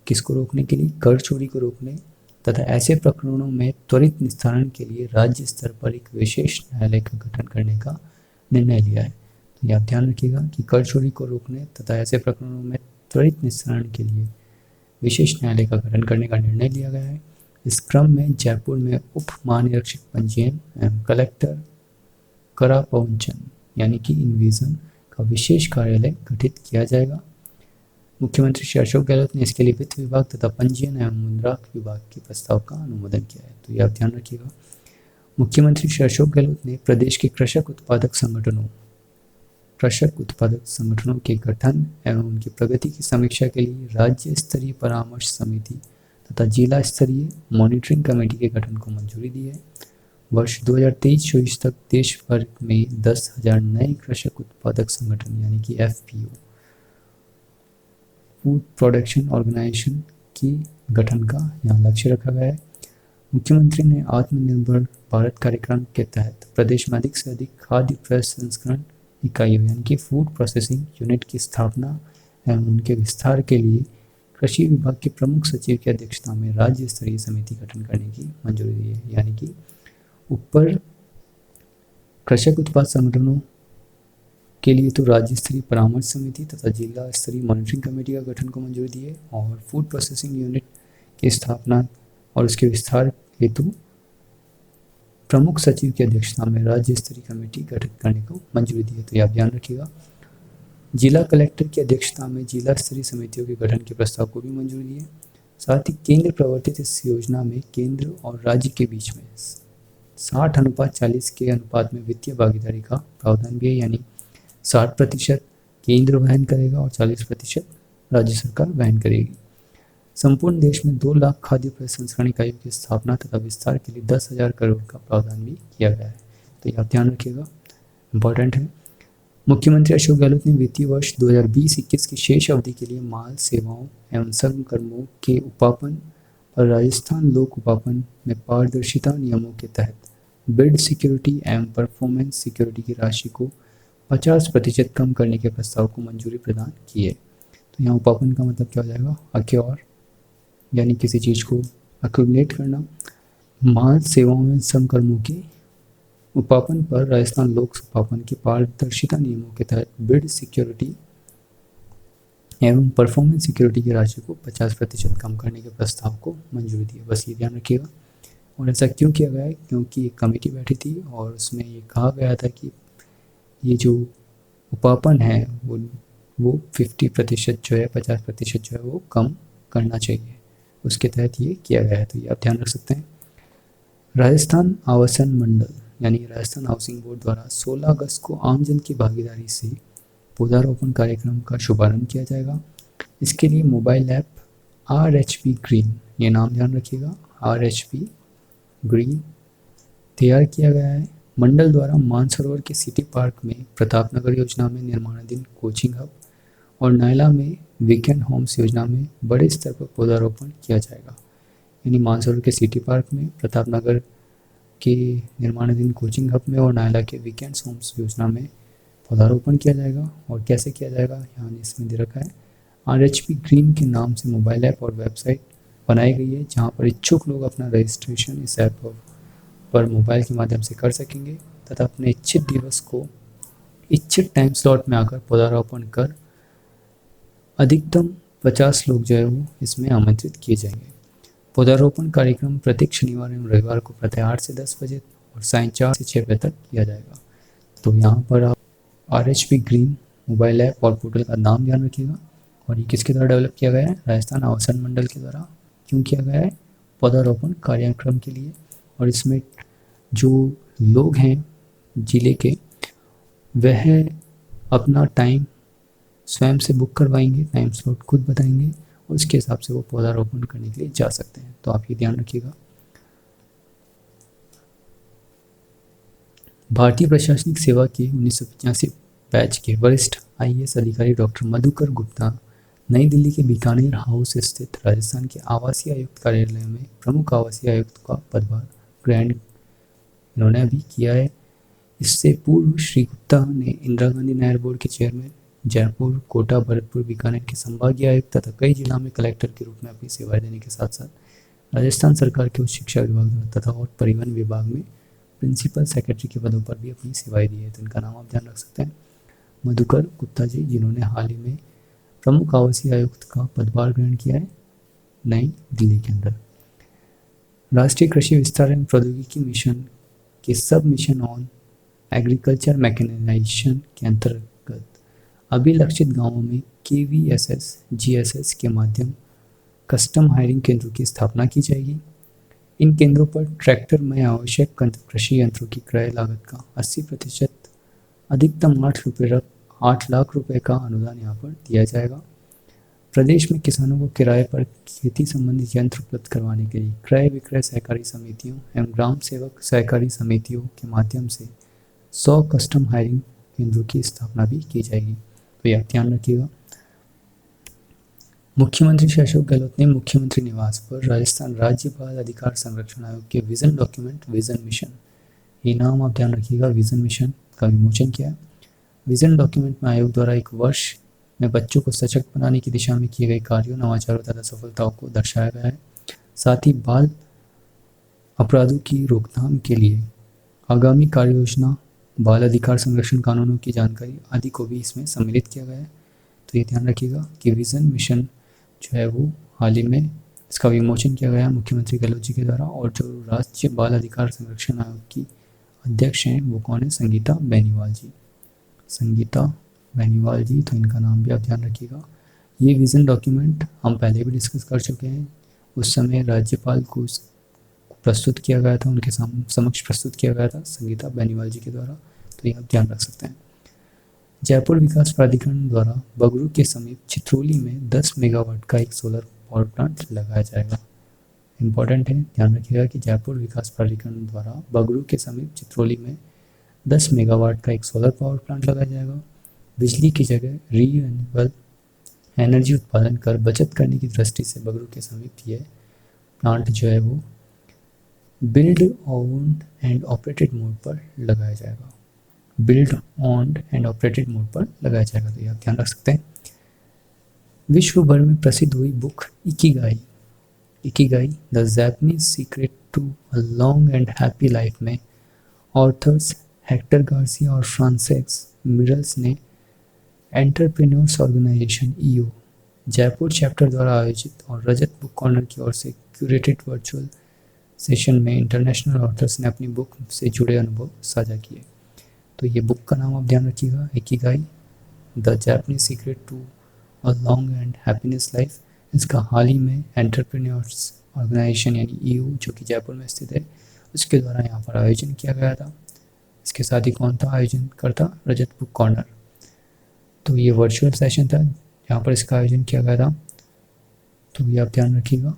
किसको रोकने के लिए? कर चोरी को रोकने तथा ऐसे प्रकरणों में त्वरित निस्तारण के लिए राज्य स्तर पर एक विशेष न्यायालय का गठन करने का निर्णय लिया है। तो ये आप ध्यान रखिएगा कि कर चोरी को रोकने तथा ऐसे प्रकरणों में त्वरित निस्तारण के लिए विशेष न्यायालय का गठन करने का निर्णय लिया गया है। इस क्रम में जयपुर में उप महानिरीक्षक पंजीयन एवं कलेक्टर करा पहुंचन यानी कि इन्विजन का विशेष कार्यालय गठित किया जाएगा। मुख्यमंत्री श्री अशोक गहलोत ने इसके लिए वित्त विभाग तथा पंजीयन एवं मुद्राक विभाग के प्रस्ताव का अनुमोदन किया है। तो ये आप ध्यान रखिएगा। मुख्यमंत्री श्री अशोक गहलोत ने प्रदेश के कृषक उत्पादक संगठनों के गठन एवं उनकी प्रगति की समीक्षा के लिए राज्य स्तरीय परामर्श समिति तथा जिला स्तरीय मॉनिटरिंग कमेटी के गठन को मंजूरी दी है। वर्ष 2023-24 तक देश भर में 10,000 नए कृषक उत्पादक संगठन यानी कि FPO फूड प्रोडक्शन ऑर्गेनाइजेशन की गठन का यहाँ लक्ष्य रखा गया है। मुख्यमंत्री ने आत्मनिर्भर भारत कार्यक्रम के तहत प्रदेश में अधिक से अधिक खाद्य प्रसंस्करण इकाइयों यानी कि फूड प्रोसेसिंग यूनिट की स्थापना एवं उनके विस्तार के लिए कृषि विभाग के प्रमुख सचिव की अध्यक्षता में राज्य स्तरीय समिति गठन करने की मंजूरी दी है। यानी कि ऊपर कृषक उत्पाद संगठनों के लिए तो राज्य स्तरीय परामर्श समिति तथा जिला स्तरीय मॉनिटरिंग कमेटी का गठन को मंजूरी दी है, और फूड प्रोसेसिंग यूनिट की स्थापना और उसके विस्तार हेतु प्रमुख सचिव की अध्यक्षता में राज्य स्तरीय कमेटी गठित करने को मंजूरी दी है। तो ये आप ध्यान रखिएगा। जिला कलेक्टर की अध्यक्षता में जिला स्तरीय समितियों के गठन के प्रस्ताव को भी मंजूरी दी है। साथ ही केंद्र प्रवर्तित इस योजना में केंद्र और राज्य के बीच में 60:40 के अनुपात में वित्तीय भागीदारी का प्रावधान भी है, यानी 60% केंद्र वहन करेगा और 40% राज्य सरकार वहन करेगी। संपूर्ण देश में 2 लाख खाद्य प्रसंस्करण इकाइयों की स्थापना तथा विस्तार के लिए 10,000 करोड़ का प्रावधान भी किया गया है। तो ये आप ध्यान रखिएगा, इंपॉर्टेंट है। मुख्यमंत्री अशोक गहलोत ने वित्तीय वर्ष 2020-21 की शेष अवधि के लिए माल सेवाओं एवं संगकर्मों के उपापन और राजस्थान लोक उपापन में पारदर्शिता नियमों के तहत बिड सिक्योरिटी एवं परफॉर्मेंस सिक्योरिटी की राशि को 50% कम करने के प्रस्ताव को मंजूरी प्रदान की है। तो यहाँ उपापन का मतलब क्या हो जाएगा? अक्योर यानी किसी चीज़ को अक्यूमुलेट करना। माल सेवाओं में संकर्मों के उपापन पर राजस्थान लोक उपापन की पारदर्शिता नियमों के तहत बिड सिक्योरिटी एवं परफॉर्मेंस सिक्योरिटी की राशि को 50% कम करने के प्रस्ताव को मंजूरी दी है। बस ये ध्यान रखिएगा। और ऐसा क्यों किया गया है? क्योंकि एक कमेटी बैठी थी और उसमें ये कहा गया था कि ये जो उपापन है वो 50% जो है 50% जो है वो कम करना चाहिए, उसके तहत ये किया गया है। तो ये आप ध्यान रख सकते हैं। राजस्थान आवासन मंडल यानी राजस्थान हाउसिंग बोर्ड द्वारा 16 अगस्त को आमजन की भागीदारी से पौधारोपण कार्यक्रम का शुभारंभ किया जाएगा। इसके लिए मोबाइल ऐप RHP ग्रीन, ये नाम ध्यान रखिएगा, RHP ग्रीन तैयार किया गया है। मंडल द्वारा मानसरोवर के सिटी पार्क में प्रतापनगर योजना में निर्माणाधीन कोचिंग हब और नायला में वीकेंड होम्स योजना में बड़े स्तर पर पौधारोपण किया जाएगा। यानी मानसरोवर के सिटी पार्क में, प्रतापनगर के निर्माणाधीन कोचिंग हब में और नायला के वीकेंड होम्स योजना में पौधारोपण किया जाएगा। और कैसे किया जाएगा यहाँ इसमें दे रखा है। RHP ग्रीन के नाम से मोबाइल ऐप और वेबसाइट बनाई गई है, जहाँ पर इच्छुक लोग अपना रजिस्ट्रेशन इस ऐप पर मोबाइल के माध्यम से कर सकेंगे तथा अपने इच्छित दिवस को इच्छित टाइम स्लॉट में आकर पौधारोपण कर अधिकतम 50 लोग जो है वो इसमें आमंत्रित किए जाएंगे। पौधारोपण कार्यक्रम प्रत्येक शनिवार एवं रविवार को प्रातः 8 से 10 बजे और सायं 4 से 6 बजे तक किया जाएगा। तो यहाँ पर आप RHP ग्रीन मोबाइल ऐप और पोर्टल का नाम ध्यान रखिएगा। और ये किसके द्वारा डेवलप किया गया है? राजस्थान आवासन मंडल के द्वारा। क्यों किया गया है? पौधारोपण कार्यक्रम के लिए। और इसमें जो लोग हैं जिले के, वह अपना टाइम स्वयं से बुक करवाएंगे, टाइम स्लॉट खुद बताएंगे और उसके हिसाब से वो पौधारोपण करने के लिए जा सकते हैं। तो आप ये ध्यान रखिएगा। भारतीय प्रशासनिक सेवा के 1985 बैच के वरिष्ठ IAS अधिकारी डॉक्टर मधुकर गुप्ता नई दिल्ली के बीकानेर हाउस स्थित राजस्थान के आवासीय आयुक्त कार्यालय में प्रमुख आवासीय आयुक्त का पदभार ग्रहण इन्होंने अभी किया है। इससे पूर्व श्री गुप्ता ने इंदिरा गांधी नहर बोर्ड के चेयरमैन, जयपुर, कोटा, भरतपुर, बीकानेर के संभागीय आयुक्त तथा कई जिला में कलेक्टर के रूप में अपनी सेवाएं देने के साथ साथ राजस्थान सरकार के उच्च शिक्षा विभाग तथा और परिवहन विभाग में प्रिंसिपल सेक्रेटरी के पदों पर भी अपनी सेवाएं दी है। तो इनका नाम आप ध्यान रख सकते हैं, मधुकर गुप्ता जी, जिन्होंने हाल ही में प्रमुख आवासीय आयुक्त का पदभार ग्रहण किया है नई दिल्ली के अंदर। राष्ट्रीय कृषि विस्तार एवं प्रौद्योगिकी मिशन के सब मिशन ऑन एग्रीकल्चर मैकेनाइजेशन के अंतर्गत अभिलक्षित गांवों में KVSS GSS के माध्यम कस्टम हायरिंग केंद्रों की स्थापना की जाएगी। इन केंद्रों पर ट्रैक्टर में आवश्यक कृषि यंत्रों की क्रय लागत का 80% अधिकतम 8 लाख रुपए का अनुदान यहाँ पर दिया जाएगा। प्रदेश में किसानों को किराए पर खेती संबंधी यंत्र उपलब्ध करवाने के लिए क्रय विक्रय सहकारी समितियों एवं ग्राम सेवक सहकारी समितियों के माध्यम से 100 कस्टम हायरिंग केंद्रों की स्थापना भी की जाएगी। तो यह ध्यान रखिएगा। मुख्यमंत्री श्री अशोक गहलोत ने मुख्यमंत्री निवास पर राजस्थान राज्य बाल अधिकार संरक्षण आयोग के विजन डॉक्यूमेंट विजन मिशन, ये नाम आप ध्यान रखिएगा, विजन मिशन का विमोचन किया। विजन डॉक्यूमेंट में आयोग द्वारा एक वर्ष में बच्चों को सशक्त बनाने की दिशा में किए गए कार्यों, नवाचारों तथा सफलताओं को दर्शाया गया है। साथ ही बाल अपराधों की रोकथाम के लिए आगामी कार्य योजना, बाल अधिकार संरक्षण कानूनों की जानकारी आदि को भी इसमें सम्मिलित किया गया है। तो ये ध्यान रखिएगा कि विजन मिशन जो है वो हाल ही में इसका विमोचन किया गया मुख्यमंत्री गहलोत जी के द्वारा। और जो राष्ट्रीय बाल अधिकार संरक्षण आयोग की अध्यक्ष हैं वो कौन है? संगीता बेनीवाल जी। संगीता बेनीवाल जी, तो इनका नाम भी आप ध्यान रखिएगा। ये विज़न डॉक्यूमेंट हम पहले भी डिस्कस कर चुके हैं। उस समय राज्यपाल को प्रस्तुत किया गया था, उनके समक्ष प्रस्तुत किया गया था संगीता बेनीवाल जी के द्वारा। तो ये आप ध्यान रख सकते हैं। जयपुर विकास प्राधिकरण द्वारा बगरू के समीप चित्रोली में 10 मेगावाट का एक सोलर पावर प्लांट लगाया जाएगा। इंपॉर्टेंट है, ध्यान रखिएगा कि जयपुर विकास प्राधिकरण द्वारा बगरू के समीप चित्रोली में 10 मेगावाट का एक सोलर पावर प्लांट लगाया जाएगा। बिजली की जगह रीन्यूएबल एनर्जी उत्पादन कर बचत करने की दृष्टि से बगरू के समीप यह प्लांट जो है वो build owned and operated mode पर लगाया जाएगा। Build owned and operated mode पर लगाया जाएगा। तो ये आप ध्यान रख सकते हैं। विश्व भर में प्रसिद्ध हुई book Ikigai the Japanese secret to a long and happy life में ऑथर्स हेक्टर गार्सिया और फ्रांसेस मिरल्स ने entrepreneurs organisation EU Jaipur chapter द्वारा आयोजित और रजत बुक कॉर्नर की ओर से क्यूरेटेड वर्चुअल सेशन में इंटरनेशनल ऑथर्स ने अपनी बुक से जुड़े अनुभव साझा किए। तो ये बुक का नाम आप ध्यान रखिएगा, Ikigai the Japanese secret to a long and happiness life. इसका हाल ही में एंटरप्रेन्योर्स ऑर्गेनाइजेशन यानी EU जो कि जयपुर में स्थित है उसके द्वारा यहाँ पर आयोजन किया गया था। इसके साथ ही कौन था आयोजन करता? रजत बुक कॉर्नर। तो ये वर्चुअल सेशन था यहाँ पर इसका आयोजन किया गया था। तो ये आप ध्यान रखिएगा।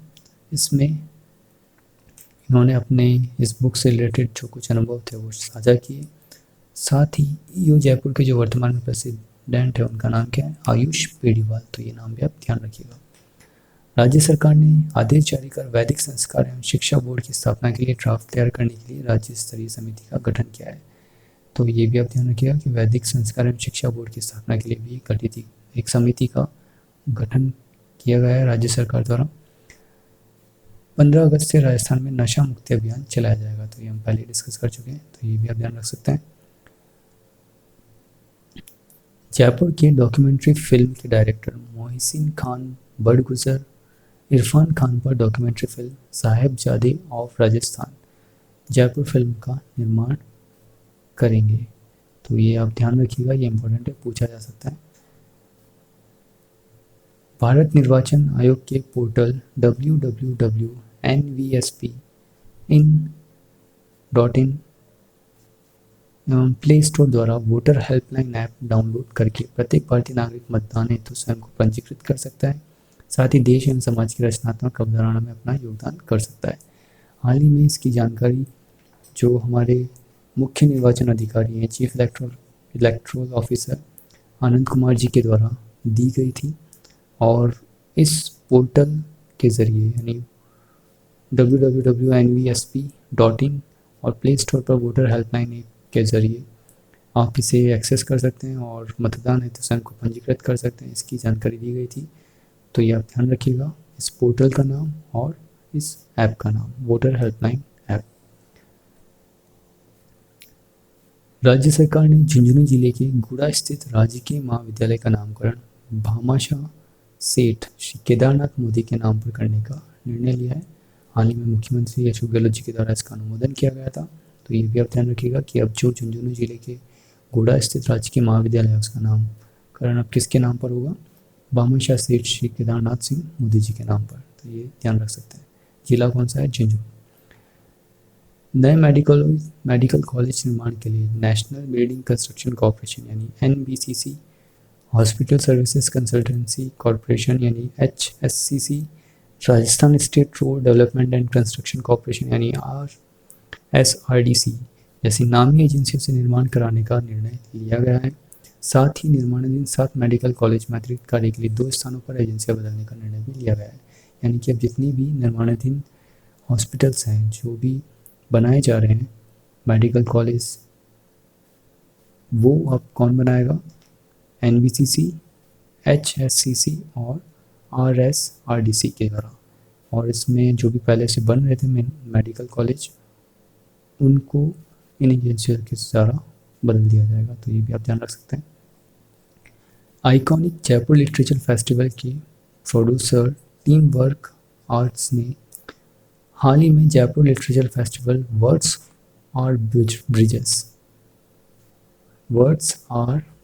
इसमें इन्होंने अपने इस बुक से रिलेटेड जो कुछ अनुभव थे वो साझा किए। साथ ही EU जयपुर के जो वर्तमान में प्रेसिडेंट है उनका नाम क्या है? आयुष बेड़ीवाल। तो ये नाम भी आप ध्यान रखिएगा। राज्य सरकार ने आदेश जारी कर वैदिक संस्कार एवं शिक्षा बोर्ड की स्थापना के लिए ड्राफ्ट तैयार करने के लिए राज्य स्तरीय समिति का गठन किया है। तो ये भी आप ध्यान रखिएगा कि वैदिक संस्कार एवं शिक्षा बोर्ड की स्थापना के लिए भी गठित एक समिति का गठन किया गया है राज्य सरकार द्वारा। 15 अगस्त से राजस्थान में नशा मुक्ति अभियान चलाया जाएगा। तो ये हम पहले डिस्कस कर चुके हैं, तो ये भी आप ध्यान रख सकते हैं। जयपुर के डॉक्यूमेंट्री फिल्म के डायरेक्टर मोहसिन खान बड़गुजर इरफान खान पर documentary film Sahibzade of Rajasthan Jaipur film का निर्माण करेंगे। तो ये आप ध्यान रखिएगा, ये इंपॉर्टेंट है, पूछा जा सकता है। भारत निर्वाचन आयोग के पोर्टल www.nvsp.in एवं प्ले स्टोर द्वारा वोटर हेल्पलाइन ऐप डाउनलोड करके प्रत्येक भारतीय नागरिक मतदान हेतु स्वयं को पंजीकृत कर सकता है। साथ ही देश एवं समाज की रचनात्मक अवधारणा में अपना योगदान कर सकता है। हाल ही में इसकी जानकारी जो हमारे मुख्य निर्वाचन अधिकारी हैं, chief electoral officer Anand Kumar ji के द्वारा दी गई थी, और इस पोर्टल के ज़रिए यानी www.nvsp.in और प्ले स्टोर पर वोटर हेल्पलाइन ऐप के ज़रिए आप इसे एक्सेस कर सकते हैं और मतदान हेतु स्वयं को पंजीकृत कर सकते हैं। इसकी जानकारी दी गई थी, तो ये आप ध्यान रखिएगा, इस पोर्टल का नाम और इस ऐप का नाम वोटर हेल्पलाइन ऐप। राज्य सरकार ने झुंझुनू जिले के गुड़ा स्थित राजकीय महाविद्यालय का नामकरण भामाशाह सेठ श्री केदारनाथ मोदी के नाम पर करने का निर्णय लिया है। हाल ही में मुख्यमंत्री अशोक गहलोत जी के द्वारा इसका अनुमोदन किया गया था। तो ये भी आप ध्यान रखिएगा कि अब जो झुंझुनू जिले के गुड़ा स्थित राजकीय महाविद्यालय है उसका नामकरण अब किसके नाम पर होगा? भामाशाह सेठ श्री केदारनाथ सिंह मोदी जी के नाम पर। तो ये ध्यान रख सकते हैं। जिला कौन सा है? झुंझुनू। नए मेडिकल कॉलेज निर्माण के लिए नेशनल बिल्डिंग कंस्ट्रक्शन कॉरपोरेशन यानी NBCC, hospital services consultancy corporation यानी HSCC, Rajasthan state road development and construction corporation यानी RSRDC जैसी नामी एजेंसियों से निर्माण कराने का निर्णय लिया गया है। साथ ही निर्माणाधीन 7 मेडिकल कॉलेज में अतिरिक्त कार्य के लिए 2 स्थानों पर एजेंसियां बदलने का निर्णय भी लिया गया है। यानी कि अब जितनी भी निर्माणाधीन हॉस्पिटल्स हैं, जो भी बनाए जा रहे हैं मेडिकल कॉलेज, वो अब कौन बनाएगा? NBCC, HSCC और RSRDC के द्वारा। और इसमें जो भी पहले से बन रहे थे मेडिकल कॉलेज, उनको इन एजेंसियों के द्वारा बदल दिया जाएगा। तो ये भी आप ध्यान रख सकते हैं। आइकॉनिक जयपुर लिटरेचर फेस्टिवल के प्रोड्यूसर टीम वर्क आर्ट्स ने हाल ही में Jaipur literature festival words are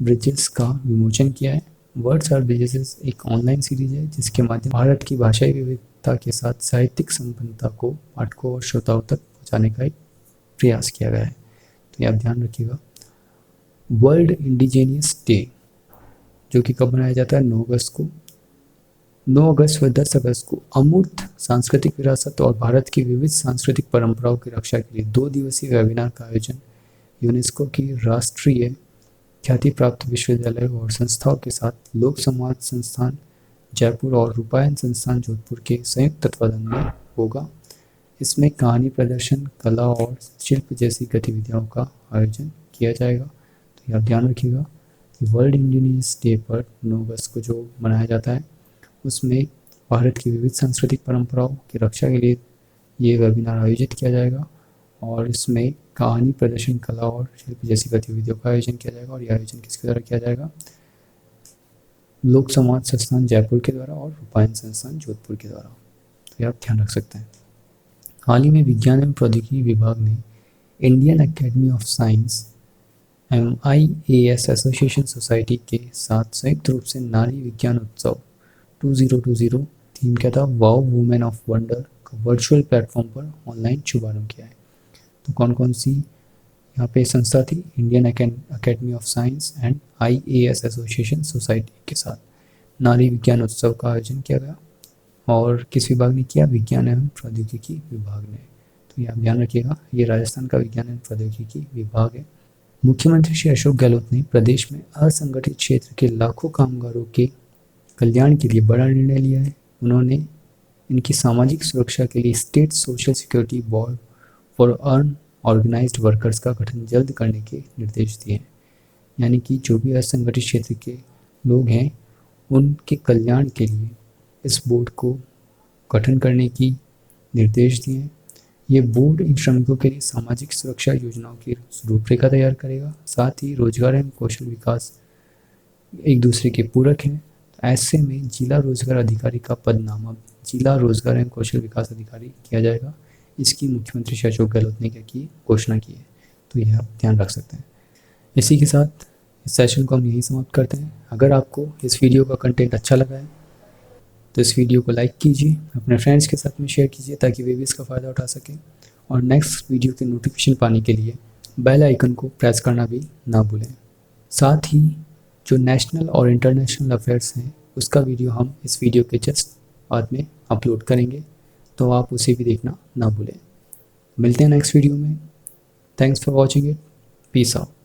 bridges का विमोचन किया है। वर्ड्स आर ब्रिजेस एक ऑनलाइन सीरीज है जिसके माध्यम भारत की भाषाई विविधता के साथ साहित्यिक संपन्नता को पाठकों और श्रोताओं तक पहुंचाने का एक प्रयास किया गया है। तो ये आप ध्यान रखिएगा। वर्ल्ड इंडिजीनियस डे जो कि कब मनाया जाता है? 9 अगस्त को। 9 अगस्त व 10 अगस्त को अमूर्त सांस्कृतिक विरासत और भारत की विविध सांस्कृतिक परंपराओं की रक्षा के लिए 2 दिवसीय वेबिनार का आयोजन यूनेस्को की राष्ट्रीय ख्याति प्राप्त विश्वविद्यालय और संस्थाओं के साथ लोक संवाद संस्थान जयपुर और रूपायन संस्थान जोधपुर के संयुक्त तत्वाधान में होगा। इसमें कहानी प्रदर्शन, कला और शिल्प जैसी गतिविधियों का आयोजन किया जाएगा। तो ये आप ध्यान रखिएगा कि वर्ल्ड इंडिजीनियस डे पर 9 अगस्त को जो मनाया जाता है उसमें भारत की विविध सांस्कृतिक परंपराओं की रक्षा के लिए ये वेबिनार आयोजित किया जाएगा और इसमें कहानी प्रदर्शन, कला और शिल्प जैसी गतिविधियों का आयोजन किया जाएगा। और यह आयोजन किसके द्वारा किया जाएगा? लोक संवाद संस्थान जयपुर के द्वारा और रूपायन संस्थान जोधपुर के द्वारा। तो ये आप ध्यान रख सकते हैं। हाल ही में विज्ञान एवं प्रौद्योगिकी विभाग ने इंडियन एकेडमी ऑफ साइंस एवं IAS एसोसिएशन सोसाइटी के साथ संयुक्त रूप से नारी विज्ञान उत्सव 2020 थीम क्या था? वाओ वुमेन ऑफ वंडर का वर्चुअल प्लेटफॉर्म पर ऑनलाइन शुभारंभ किया है। तो कौन कौन सी यहाँ पे संस्था थी? Indian academy of science and IAS association society के साथ नारी विज्ञान उत्सव का आयोजन किया गया। और किस विभाग ने किया? विज्ञान एवं प्रौद्योगिकी विभाग ने। तो ये आप ध्यान रखिएगा, ये राजस्थान का विज्ञान एवं प्रौद्योगिकी विभाग है। मुख्यमंत्री श्री अशोक गहलोत ने प्रदेश में असंगठित क्षेत्र के लाखों कामगारों के कल्याण के लिए बड़ा निर्णय लिया है। उन्होंने इनकी सामाजिक सुरक्षा के लिए state social security board for unorganised workers का गठन जल्द करने के निर्देश दिए हैं। यानी कि जो भी असंगठित क्षेत्र के लोग हैं उनके कल्याण के लिए इस बोर्ड को गठन करने की निर्देश दिए हैं। ये बोर्ड इन श्रमिकों के लिए सामाजिक सुरक्षा योजनाओं की रूपरेखा तैयार करेगा। साथ ही रोजगार एवं कौशल विकास एक दूसरे के पूरक हैं। तो ऐसे में जिला रोजगार अधिकारी का पदनामा जिला रोजगार एवं कौशल विकास अधिकारी किया जाएगा। इसकी मुख्यमंत्री श्री अशोक गहलोत ने क्या की, घोषणा की है। तो यह आप ध्यान रख सकते हैं। इसी के साथ इस सेशन को हम यहीं समाप्त करते हैं। अगर आपको इस वीडियो का कंटेंट अच्छा लगा है तो इस वीडियो को लाइक कीजिए, अपने फ्रेंड्स के साथ में शेयर कीजिए ताकि वे भी इसका फ़ायदा उठा सकें। और नेक्स्ट वीडियो के नोटिफिकेशन पाने के लिए बेल आइकन को प्रेस करना भी ना भूलें। साथ ही जो नेशनल और इंटरनेशनल अफेयर्स हैं उसका वीडियो हम इस वीडियो के जस्ट बाद में अपलोड करेंगे, तो आप उसे भी देखना ना भूलें। मिलते हैं नेक्स्ट वीडियो में। Thanks for watching it. Peace out.